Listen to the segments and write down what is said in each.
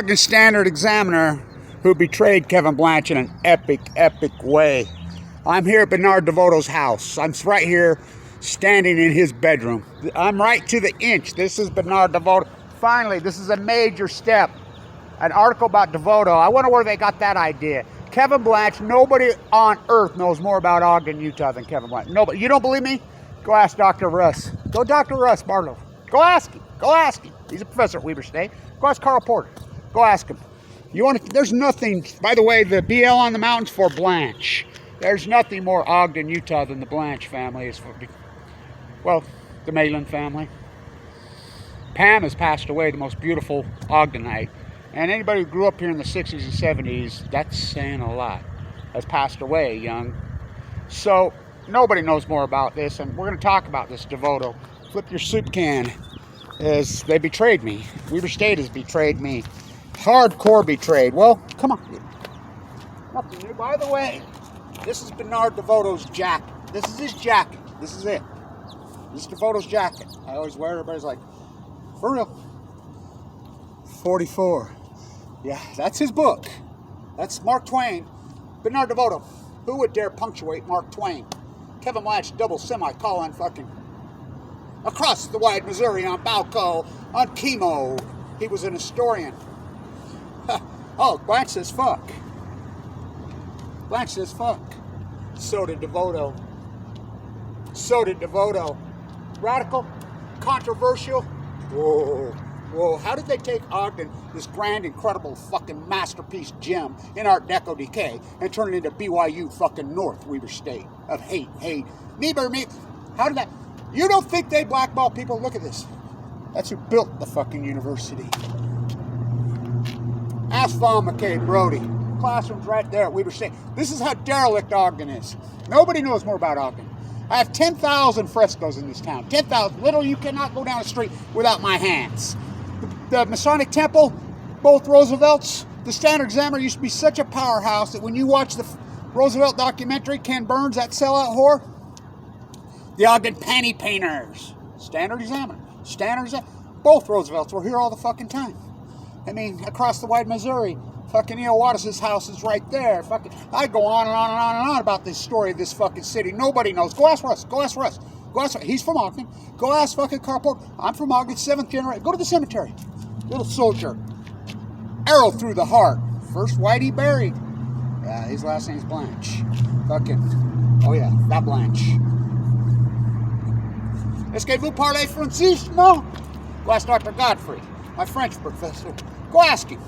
Ogden Standard Examiner who betrayed Kevin Blanch in an epic, epic way. I'm here at Bernard DeVoto's house. I'm right here standing in his bedroom. I'm right to the inch. This is Bernard DeVoto. Finally, this is a major step. An article about DeVoto. I wonder where they got that idea. Kevin Blanch, nobody on earth knows more about Ogden, Utah than Kevin Blanch. Nobody. You don't believe me? Go ask Dr. Russ. Go Dr. Russ Barlow. Go ask him. Go ask him. He's a professor at Weber State. Go ask Carl Porter. Go ask him. You want to, there's nothing, by the way, the BL on the mountain's for Blanch. There's nothing more Ogden, Utah than the Blanch family is for, well, the Malin family. Pam has passed away, the most beautiful Ogdenite. And anybody who grew up here in the 60s and 70s, that's saying a lot, has passed away young. So nobody knows more about this, and we're going to talk about this DeVoto. Flip your soup can, as they betrayed me. Weber State has betrayed me. Hardcore betrayed. Well, come on. Nothing new. By the way, this is Bernard DeVoto's jacket. This is his jacket. This is it. This is DeVoto's jacket. I always wear it. Everybody's like, for real. 44. Yeah, that's his book. That's Mark Twain. Bernard DeVoto. Who would dare punctuate Mark Twain? Kevin Blanch double semicolon fucking across the wide Missouri on BALCO, on chemo. He was an historian. Oh, Blanch says fuck. Blanch says fuck. So did DeVoto. So did DeVoto. Radical? Controversial? Whoa. Whoa, how did they take Ogden, this grand, incredible fucking masterpiece gem in Art Deco decay, and turn it into BYU fucking North Weber State of hate? How did that? You don't think they blackball people? Look at this. That's who built the fucking university. Ask Fawn Mckay, Brody. Classroom's right there at Weber State. This is how derelict Ogden is. Nobody knows more about Ogden. I have 10,000 frescoes in this town. 10,000. Literally, you cannot go down the street without my hands. The Masonic Temple, both Roosevelts, the Standard Examiner used to be such a powerhouse that when you watch the Roosevelt documentary, Ken Burns, that sellout whore, the Ogden Pantie painters, Standard Examiner, both Roosevelts were here all the fucking time. I mean, across the wide Missouri, fucking Neil Wattis' house is right there. Fucking, I go on and on and on and on about this story of this fucking city. Nobody knows. Go ask Russ. Go ask Russ. Go ask. He's from Ogden. Go ask fucking Carl Porter. I'm from Ogden, 7th generation. Go to the cemetery. Little soldier. Arrow through the heart. First white he buried. Yeah, his last name's Blanch. Fucking, oh yeah, that Blanch. Est-ce que vous parlez français? No? Go ask Dr. Godfrey, my French professor. Go ask him.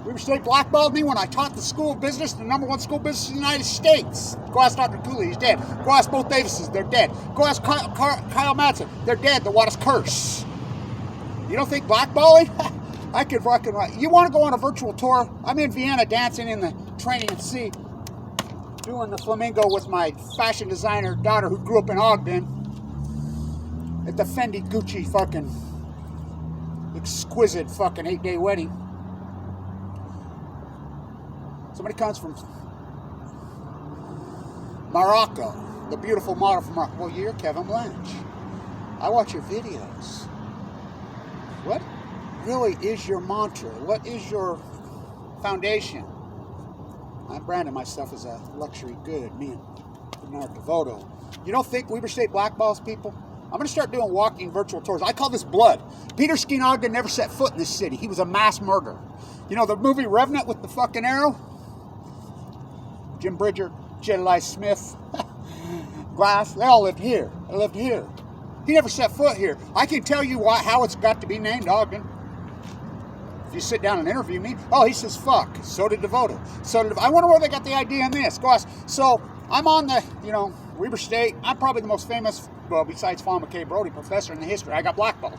Weber State blackballed me when I taught the School of Business, the #1 school of business in the United States. Go ask Dr. Cooley, he's dead. Go ask both Davises, they're dead. Go ask Kyle Madsen, they're dead. The Wattis curse. You don't think blackballing? I could fucking write. You want to go on a virtual tour? I'm in Vienna dancing in the training at sea, doing the flamingo with my fashion designer daughter who grew up in Ogden at the Fendi Gucci fucking exquisite fucking 8-day wedding. Somebody comes from Morocco, the beautiful model from Morocco. Well, you're Kevin Blanch. I watch your videos. What really is your mantra? What is your foundation? I'm branding myself as a luxury good, me and Bernard DeVoto. You don't think Weber State blackballs people? I'm going to start doing walking virtual tours. I call this blood. Peter Skeen Ogden never set foot in this city. He was a mass murderer. You know the movie Revenant with the fucking arrow? Jim Bridger, Jedediah Smith, Glass, they all lived here. They lived here. He never set foot here. I can tell you how it's got to be named Ogden. If you sit down and interview me, oh, he says fuck. So did DeVoto. I wonder where they got the idea on this. Go ask. So I'm on the, Weber State. I'm probably the most famous, well, besides Fawn Mckay Brody, professor in the history. I got blackballed.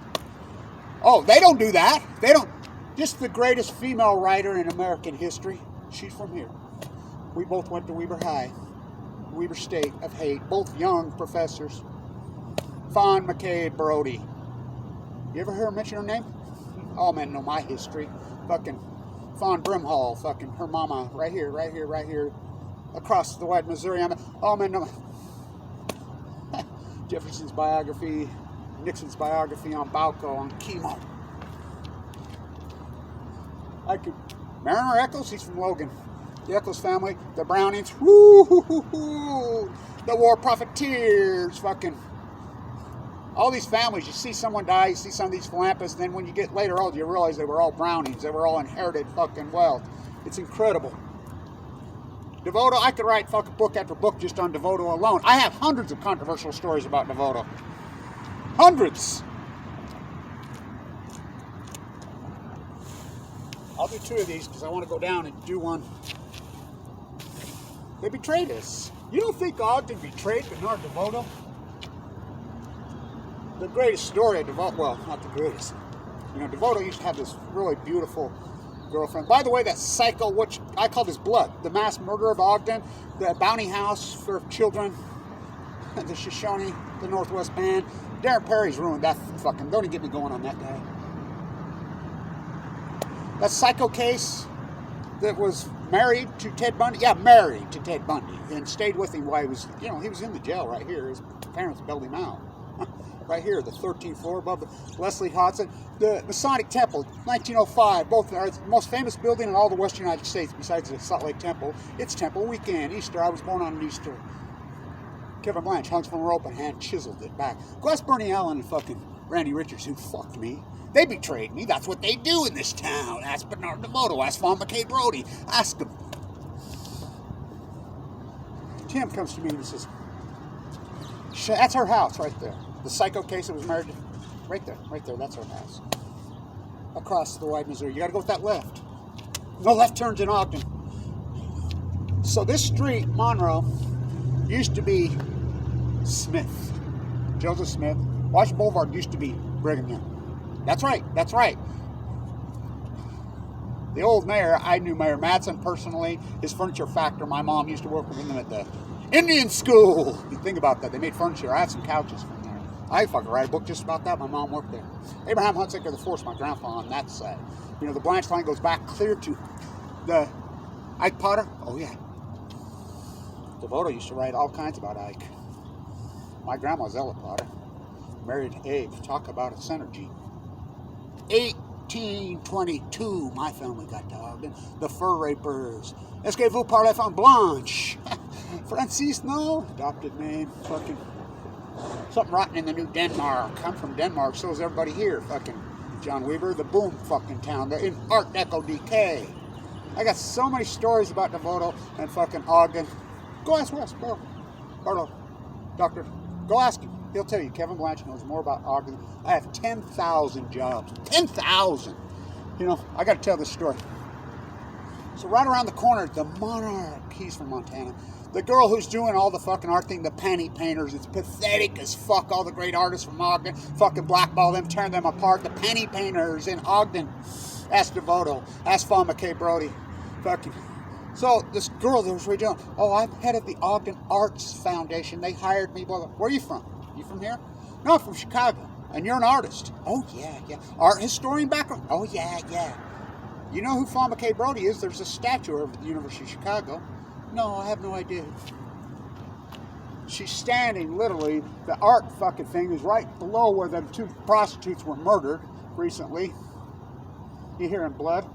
Oh, they don't do that. They don't. Just the greatest female writer in American history. She's from here. We both went to Weber High, Weber State of hate. Both young professors. Fawn Mckay Brody. You ever hear her mention her name? All men know my history. Fucking Fawn Brimhall. Fucking her mama. Right here. Across the wide Missouri. All men know. Jefferson's biography. Nixon's biography on BALCO on chemo. I could. Mariner Eccles, he's from Logan. The Eccles family, the Brownings, woo, the war profiteers, fucking. All these families, you see someone die, you see some of these philanthropists, and then when you get later on, you realize they were all Brownings. They were all inherited fucking wealth. It's incredible. DeVoto, I could write fucking book after book just on DeVoto alone. I have hundreds of controversial stories about DeVoto. Hundreds. I'll do 2 of these because I want to go down and do one. They betrayed us. You don't think Ogden betrayed Bernard DeVoto? The greatest story of DeVoto, well, not the greatest. You know, DeVoto used to have this really beautiful girlfriend. By the way, that psycho, which I call this blood, the mass murder of Ogden, the bounty house for children, the Shoshone, the Northwest Band. Darren Perry's ruined that fucking, don't even get me going on that guy. That psycho case that was married to Ted Bundy, yeah, married to Ted Bundy, and stayed with him while he was, you know, he was in the jail right here. His parents bailed him out. Right here, the 13th floor above the Leslie Hodson. The Masonic Temple, 1905, both are the most famous building in all the Western United States besides the Salt Lake Temple. It's Temple Weekend, Easter. I was born on Easter. Kevin Blanch hung from a rope and hand chiseled it back. Go ask Bernie Allen and fucking Randy Richards, who fucked me. They betrayed me. That's what they do in this town. Ask Bernard DeVoto. Ask Fawn Mckay Brody. Ask them. Tim comes to me and he says, that's her house right there. The psycho case that was married to, right there, that's her house. Across the wide Missouri. You gotta go with that left. No left turns in Ogden. So this street, Monroe, used to be Smith. Joseph Smith. Washington Boulevard used to be Brigham Young. That's right. The old mayor, I knew Mayor Madsen personally, his furniture factor. My mom used to work with him at the Indian school. You think about that. They made furniture. I have some couches from there. I fucking write a book just about that. My mom worked there. Abraham Hunsaker IV, my grandpa on that side. You know, the Blanch line goes back clear to the Ike Potter. Oh, yeah. DeVoto used to write all kinds about Ike. My grandma's Ella Potter. Married Abe. Talk about a synergy. 1822, my family got to Ogden. The Fur Rapers. Est-ce que vous parlez en blanche? Francis, no. Adopted name. Fucking something rotten in the new Denmark. I'm from Denmark, so is everybody here. Fucking John Weaver, the boom fucking town. They're in Art Deco decay. I got so many stories about DeVoto and fucking Ogden. Go ask Wes, Barlow, Doctor. Go ask him. He'll tell you. Kevin Blanch knows more about Ogden. I have 10,000 jobs. 10,000! You know, I got to tell this story. So right around the corner, the Monarch. He's from Montana. The girl who's doing all the fucking art thing, the Pantie painters, it's pathetic as fuck. All the great artists from Ogden, fucking blackball them, tearing them apart. The Pantie painters in Ogden. Ask DeVoto. Ask Fawn Mckay Brody. Fucking. So this girl that was redoing, oh, I'm head of the Ogden Arts Foundation. They hired me. Where are you from? You from here? No, I'm from Chicago. And you're an artist. Oh, yeah. Art historian background. Oh, yeah. You know who Fawn Mckay Brody is? There's a statue of the University of Chicago. No, I have no idea. She's standing, literally, the art fucking thing is right below where the 2 prostitutes were murdered recently. You hearing blood?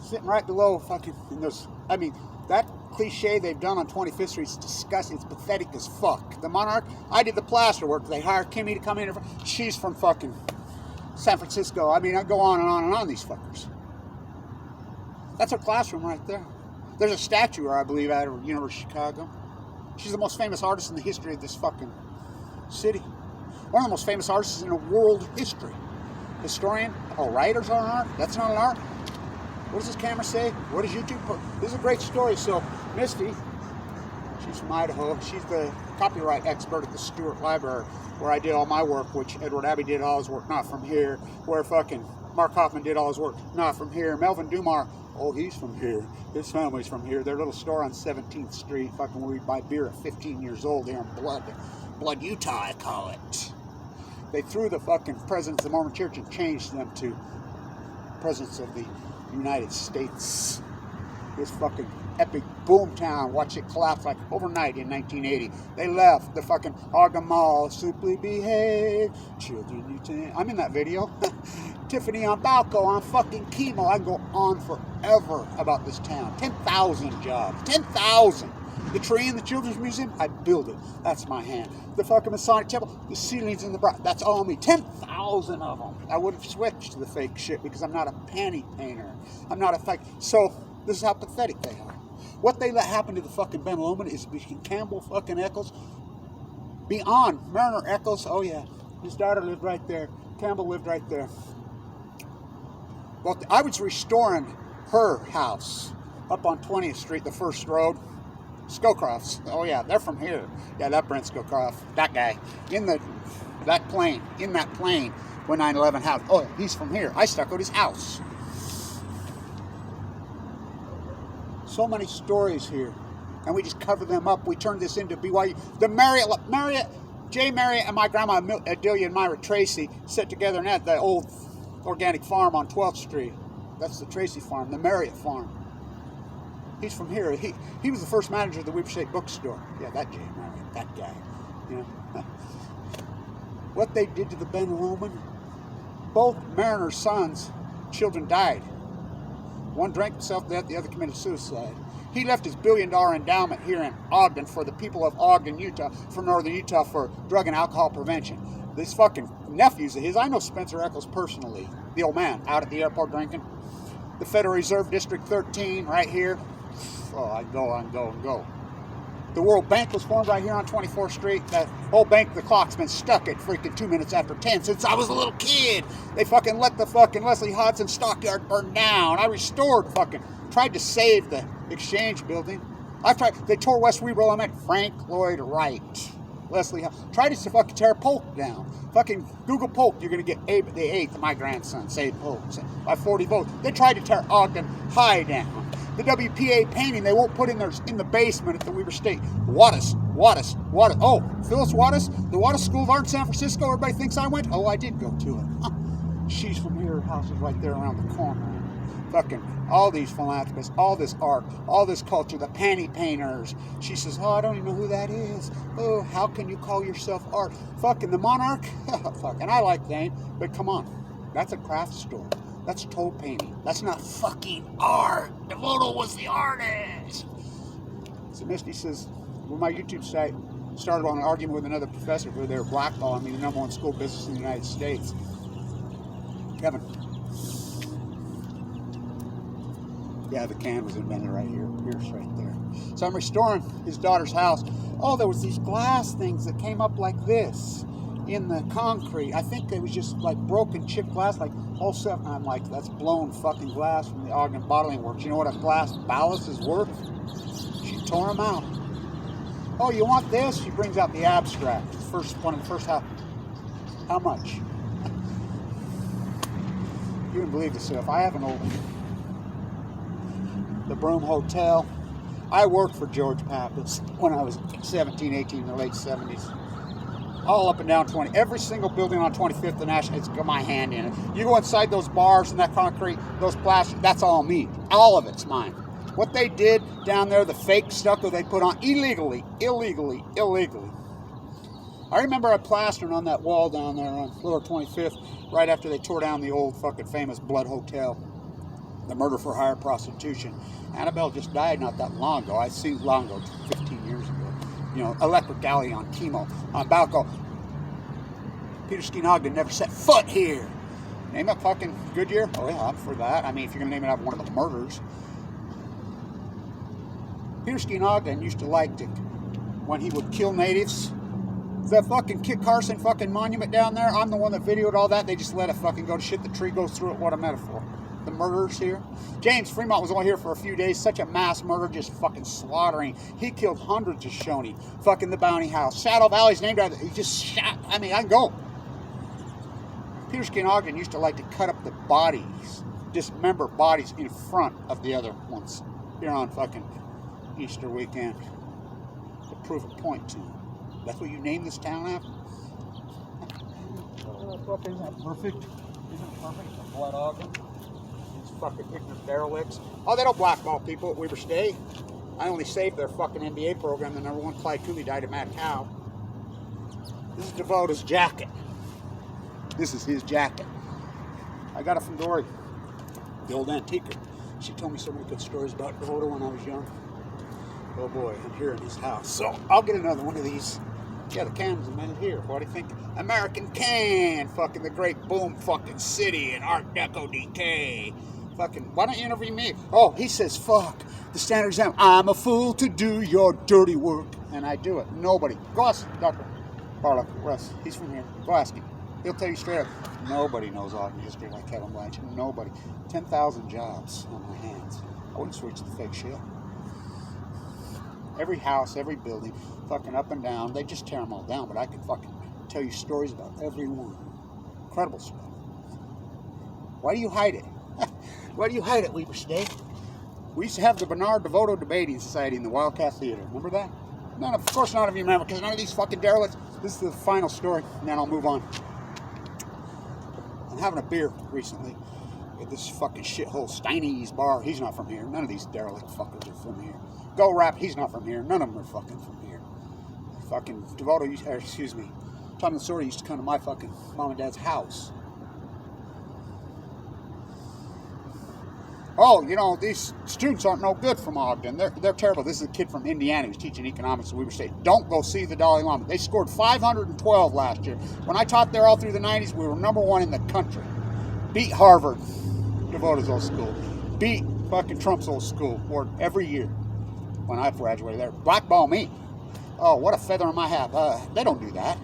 Sitting right below fucking, and there's, I mean, that cliche they've done on 25th Street is disgusting. It's pathetic as fuck. The Monarch, I did the plaster work. They hired Kimmy to come in. She's from fucking San Francisco. I mean, I go on and on and on, these fuckers. That's her classroom right there. There's a statue, I believe, at the University of Chicago. She's the most famous artist in the history of this fucking city. One of the most famous artists in the world history. Historian. Oh, writers are an art? That's not an art? What does this camera say? What does YouTube put? This is a great story. So, Misty, she's from Idaho. She's the copyright expert at the Stewart Library, where I did all my work, which Edward Abbey did all his work, not from here. Where fucking Mark Hoffman did all his work, not from here. Melvin Dumar, oh, he's from here. His family's from here. Their little store on 17th Street, fucking where we buy beer at 15 years old here in Blood, Utah, I call it. They threw the fucking presidents of the Mormon Church and changed them to presidents of the United States. This fucking epic boom town. Watch it collapse like overnight in 1980. They left the fucking Ogden Mall. Simply behave. Children, you I'm in that video. Tiffany on BALCO, on fucking chemo. I can go on forever about this town. 10,000 jobs. 10,000. The tree in the Children's Museum, I build it. That's my hand. The fucking Masonic Temple, the ceilings in the bright, that's all me. 10,000 of them. I would have switched to the fake shit because I'm not a panty painter. I'm not a fake. So this is how pathetic they are. What they let happen to the fucking Ben Lomond is between Campbell fucking Eccles, beyond Mariner Eccles. Oh yeah, his daughter lived right there. Campbell lived right there. Well, I was restoring her house up on 20th Street, the first road. Scowcrofts. Oh yeah, they're from here. Yeah, that Brent Scowcroft, that guy, in that plane, when 9/11 happened. Oh, he's from here. I stuccoed his house. So many stories here, and we just cover them up. We turned this into BYU. The Marriott, Jay Marriott, and my grandma Adelia and Myra Tracy sit together and at the old organic farm on 12th Street. That's the Tracy farm, the Marriott farm. He's from here. He was the first manager of the Weber State bookstore. Yeah, that Jay Marriott, that guy. You know, what they did to the Ben Lomond. Both Mariner's sons, children died. One drank himself to death, the other committed suicide. He left his $1 billion endowment here in Ogden for the people of Ogden, Utah, for northern Utah, for drug and alcohol prevention. These fucking nephews of his, I know Spencer Eccles personally, the old man, out at the airport drinking. The Federal Reserve District 13, right here. Oh, I go. The World Bank was formed right here on 24th Street. That whole bank, the clock's been stuck at freaking 2 minutes after 10 since I was a little kid. They fucking let the fucking Leslie Hodson stockyard burn down. I restored tried to save the Exchange building. They tore West Weber Elementary. Frank Lloyd Wright. Leslie tried to fucking tear Polk down. Fucking Google Polk, you're going to get the 8th, my grandson, saved Polk by 40 votes. They tried to tear Ogden High down. The WPA painting they won't put in the basement at the Weber State. Wattis. Oh, Phyllis Wattis, the Wattis School of Art in San Francisco. Everybody thinks I went. Oh, I did go to it. Huh. She's from here. Her house is right there around the corner. Fucking all these philanthropists, all this art, all this culture, the panty painters. She says, oh, I don't even know who that is. Oh, how can you call yourself art? Fucking the Monarch? Fucking, I like that, but come on. That's a craft store. That's toe painting. That's not fucking art. DeVoto was the artist. So Misty says, well, my YouTube site started on an argument with another professor where they were blackballed. I mean, the #1 school business in the United States. Kevin. Yeah, the can was invented right here. Pierce right there. So I'm restoring his daughter's house. Oh, there was these glass things that came up like this in the concrete. I think it was just like broken chipped glass, like whole stuff. I'm like, that's blown fucking glass from the Ogden Bottling Works. You know what a glass ballast is worth? She tore them out. Oh, you want this? She brings out the abstract. One of the first house. How much? You wouldn't believe this stuff. I have an old the Broome Hotel. I worked for George Pappas when I was 17, 18, in the late 70s. All up and down 20. Every single building on 25th and National, it's got my hand in it. You go inside those bars and that concrete, those plastic, that's all me. All of it's mine. What they did down there, the fake stucco they put on illegally. I remember I plastering on that wall down there on Lower 25th right after they tore down the old fucking famous Blood Hotel. The murder for hire prostitution. Annabelle just died not that long ago. I seen long ago, 15 years ago. You know, Electric Alley on chemo, on BALCO. Peter Ogden never set foot here. Name it fucking Goodyear? Oh yeah, I'm for that. I mean, if you're gonna name it after one of the murders. Peter Ogden used to like to, when he would kill natives, the fucking Kit Carson fucking monument down there, I'm the one that videoed all that. They just let it fucking go to shit. The tree goes through it. What a metaphor. The murderers here. James Fremont was only here for a few days. Such a mass murder, just fucking slaughtering. He killed hundreds of Shawnee. Fucking the Bounty House. Saddle Valley's named after. He just shot. I mean, I can go. Peter Ogden used to like to cut up the bodies, dismember bodies in front of the other ones here on fucking Easter weekend to prove a point to him. That's what you name this town after? Isn't that perfect? Isn't it perfect? The Blood Ogden. Fucking ignorant derelicts. Oh, they don't blackball people at Weber State. I only saved their fucking NBA program. The #1 Clyde Cooley died at Mad Cow. This is DeVoto's jacket. This is his jacket. I got it from Dory, the old antiquer. She told me so many good stories about DeVoto when I was young. Oh boy, I'm here in his house. So I'll get another one of these. Yeah, the can's a minute here. What do you think? American can, fucking the great boom fucking city and Art Deco decay. Fucking, why don't you interview me? Oh, he says, fuck, the standard exam. I'm a fool to do your dirty work. And I do it. Nobody. Go ask Dr. Barlow, Russ. He's from here. Go ask him. He'll tell you straight up. Nobody knows Ogden history like Kevin Blanch. Nobody. 10,000 jobs on my hands. I wouldn't switch to the fake shit. Every house, every building, fucking up and down. They just tear them all down, but I can fucking tell you stories about every one. Incredible stuff. Why do you hide it? Why do you hide it, Weber State? We used to have the Bernard DeVoto Debating Society in the Wildcat Theater. Remember that? Of course none of you remember, because none of these fucking derelicts. This is the final story, and then I'll move on. I'm having a beer recently at this fucking shithole Steiny's bar. He's not from here. None of these derelict fuckers are from here. Go Rap, he's not from here. None of them are fucking from here. Fucking DeVoto, excuse me, Tom the Sword used to come to my fucking mom and dad's house. Oh, you know, these students aren't no good from Ogden. They're terrible. This is a kid from Indiana who's teaching economics at Weber State. Don't go see the Dalai Lama. They scored 512 last year. When I taught there all through the 90s, we were #1 in the country. Beat Harvard, DeVoto's old school. Beat fucking Trump's old school board every year when I graduated there. Blackball me. Oh, what a feather in my hat. They don't do that.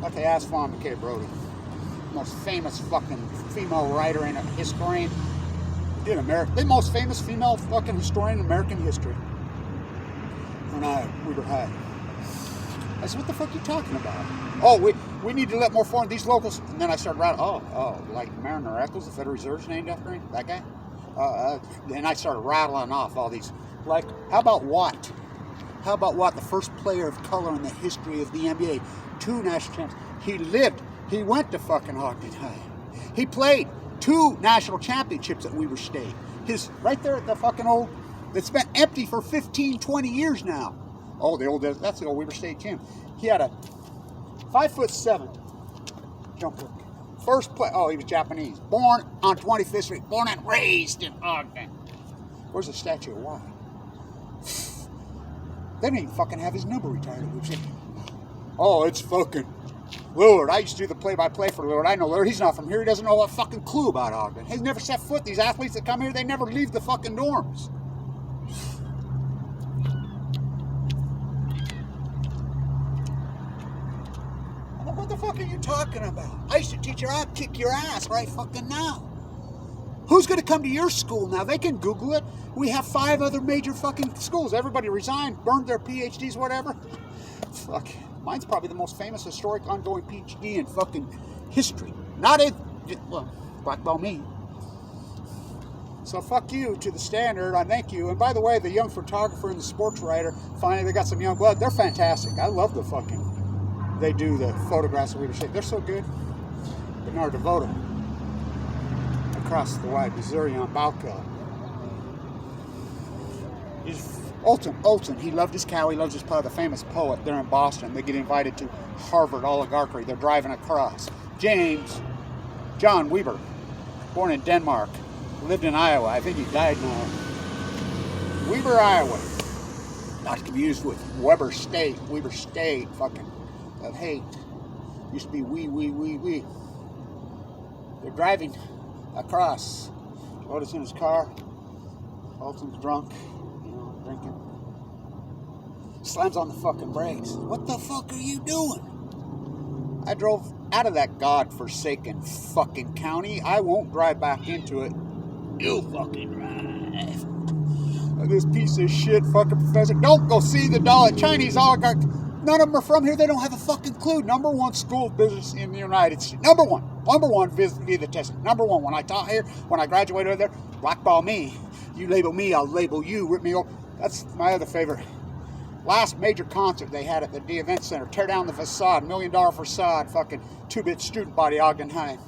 Okay, ask Fawn Mckay Brody. Most famous fucking female writer and historian in America. The most famous female fucking historian in American history. When we were high. I said, what the fuck are you talking about? Oh, we need to let more foreign, these locals. And then I started writing, like Mariner Eccles, the Federal Reserve's named after him? That guy? And I started rattling off all these. Like, how about Watt? How about Watt, the first player of color in the history of the NBA? 2 national champs. He went to fucking Ogden High. He played 2 national championships at Weber State. His, right there at the fucking old, it's been empty for 15, 20 years now. Oh, that's the old Weber State gym. He had a 5'7" jump hook. First play, he was Japanese. Born on 25th Street. Born and raised in Ogden. Where's the statue of Watt? They didn't even fucking have his number retired at Weber State. Oh, it's fucking Lillard. I used to do the play-by-play for Lillard. I know Lillard. He's not from here. He doesn't know a fucking clue about Ogden. He's never set foot. These athletes that come here, they never leave the fucking dorms. What the fuck are you talking about? I used to teach you, I'd kick your ass right fucking now. Who's going to come to your school now? They can Google it. We have 5 other major fucking schools. Everybody resigned, burned their PhDs, whatever. Fuck. Mine's probably the most famous historic ongoing PhD in fucking history. Not in, well, blackball me. So fuck you to the Standard. I thank you. And by the way, the young photographer and the sports writer, finally they got some young blood. They're fantastic. I love the fucking, they do the photographs of Weber State. They're so good. Bernard DeVoto. Across the wide Missouri on BALCO. He's Olson, he loved his cow, he loves his pub, the famous poet. They're in Boston. They get invited to Harvard oligarchy. They're driving across. John Weber, born in Denmark, lived in Iowa. I think he died now. Weber, Iowa. Not to be confused with Weber State, fucking of hate. Used to be we. They're driving across. Otis in his car. Olson's drunk. Drinking. Slams on the fucking brakes. What the fuck are you doing? I drove out of that godforsaken fucking county. I won't drive back into it. You fucking drive. This piece of shit fucking professor. Don't go see the Chinese oligarch. None of them are from here. They don't have a fucking clue. #1 school of business in the United States. Number one, via the testing. #1. When I taught here, when I graduated there, blackball me. You label me, I'll label you. Rip me over. That's my other favorite. Last major concert they had at the Event Center. Tear down the facade, $1 million facade, fucking 2-bit student body, Ogden High.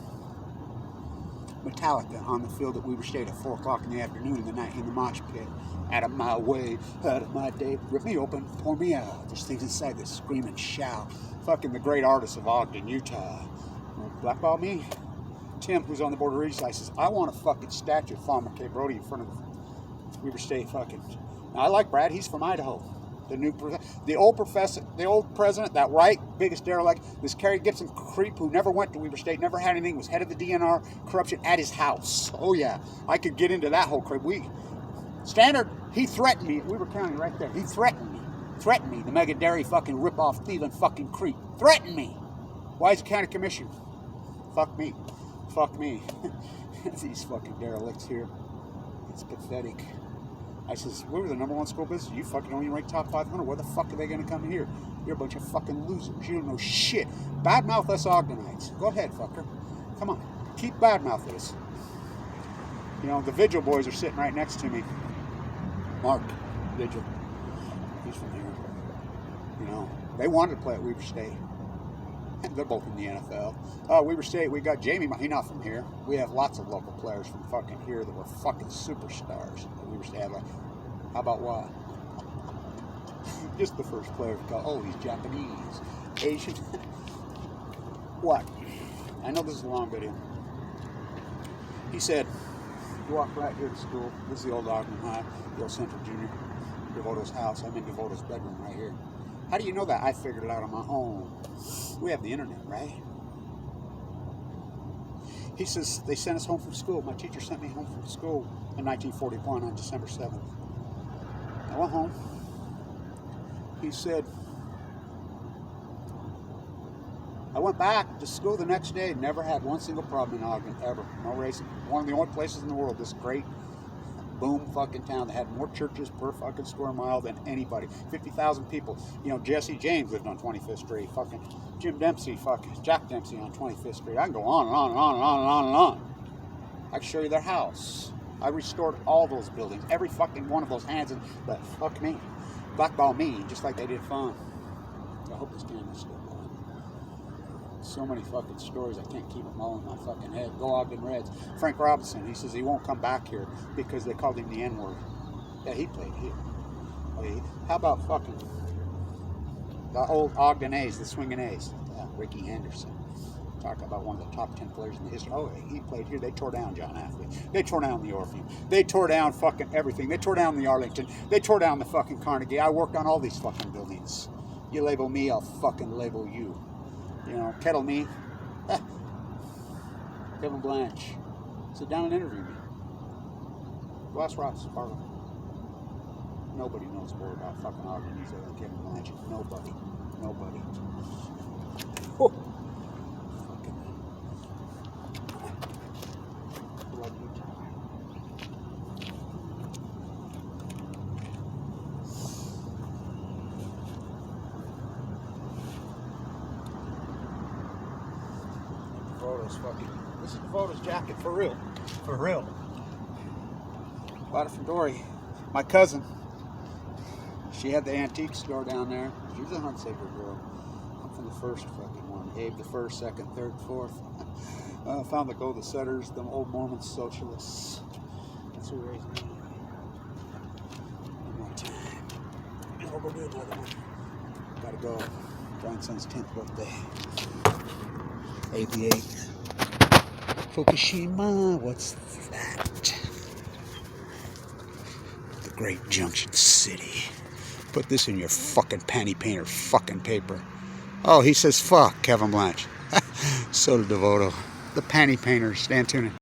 Metallica on the field at Weber State at 4 o'clock in the afternoon in the mosh pit. Out of my way, out of my day. Rip me open, pour me out. There's things inside that scream and shout. Fucking the great artists of Ogden, Utah. Blackball me. Tim, who's on the Board of Regents, I says, I want a fucking statue of Fawn Mckay Brody in front of Weber State fucking. Now, I like Brad. He's from Idaho. The old president, that right, biggest derelict, this Kerry Gibson creep who never went to Weber State, never had anything, was head of the DNR corruption at his house. Oh yeah, I could get into that whole creep. Standard, he threatened me at Weber County right there. He threatened me, the mega dairy fucking rip-off thieving fucking creep. Threatened me. Why is the county commissioner? Fuck me. These fucking derelicts here. It's pathetic. I says, we were the #1 school business. You fucking don't even rank top 500. Where the fuck are they going to come here? You're a bunch of fucking losers. You don't know shit. Badmouth us Ogdenites. Go ahead, fucker. Come on. Keep badmouthing us. You know, the Vigil boys are sitting right next to me. Mark Vigil. He's from here. You know, they wanted to play at Weber State. They're both in the NFL. Weber State, we got Jamie. He's not from here. We have lots of local players from fucking here that were fucking superstars. Weber State had, like, how about what? Just the first player to call. Oh, he's Japanese, Asian. What? I know this is a long video. He said, you walk right here to school. This is the old Ogden High, the old Central Junior, DeVoto's house. I'm in DeVoto's bedroom right here. How do you know that? I figured it out on my own. We have the internet, right? He says, they sent us home from school. My teacher sent me home from school in 1941 on December 7th. I went home. He said, I went back to school the next day, never had one single problem in Ogden, ever. No racing. One of the only places in the world, this great boom fucking town that had more churches per fucking square mile than anybody. 50,000 people. You know, Jesse James lived on 25th Street. Fucking Jim Dempsey, fucking Jack Dempsey on 25th Street. I can go on and on and on and on and on and on. I can show you their house. I restored all those buildings. Every fucking one of those hands. But fuck me. Blackball me, just like they did Fawn. I hope this camera's still going. So many fucking stories, I can't keep them all in my fucking head. Go Ogden Reds. Frank Robinson, he says he won't come back here because they called him the N-word. Yeah, he played here. Okay. How about fucking the old Ogden A's, the swinging A's? Yeah, Ricky Henderson. Talk about one of the top 10 players in the history. Oh, he played here. They tore down John Athlete. They tore down the Orpheum. They tore down fucking everything. They tore down the Arlington. They tore down the fucking Carnegie. I worked on all these fucking buildings. You label me, I'll fucking label you. You know, kettle me. Kevin Blanch. Sit down and interview me. Go ask Ross Fargo. Nobody knows more about fucking Ogden Utah than Kevin Blanch. Nobody. Oh. Fucking blood Utah. This is DeVoto's jacket, for real. For real. Bought it from Dory. My cousin. She had the antique store down there. She was a Huntsaker girl. I'm from the first fucking one. Abe the first, second, third, fourth. Found the Golden Setters, them old Mormon socialists. That's who raised me. One more time. And we'll go do another one. Gotta go. Grandson's 10th birthday. 88. Fukushima, what's that? The Great Junction City. Put this in your fucking panty painter fucking paper. Oh, he says fuck Kevin Blanch. So did DeVoto. The panty painters. Stand tuned.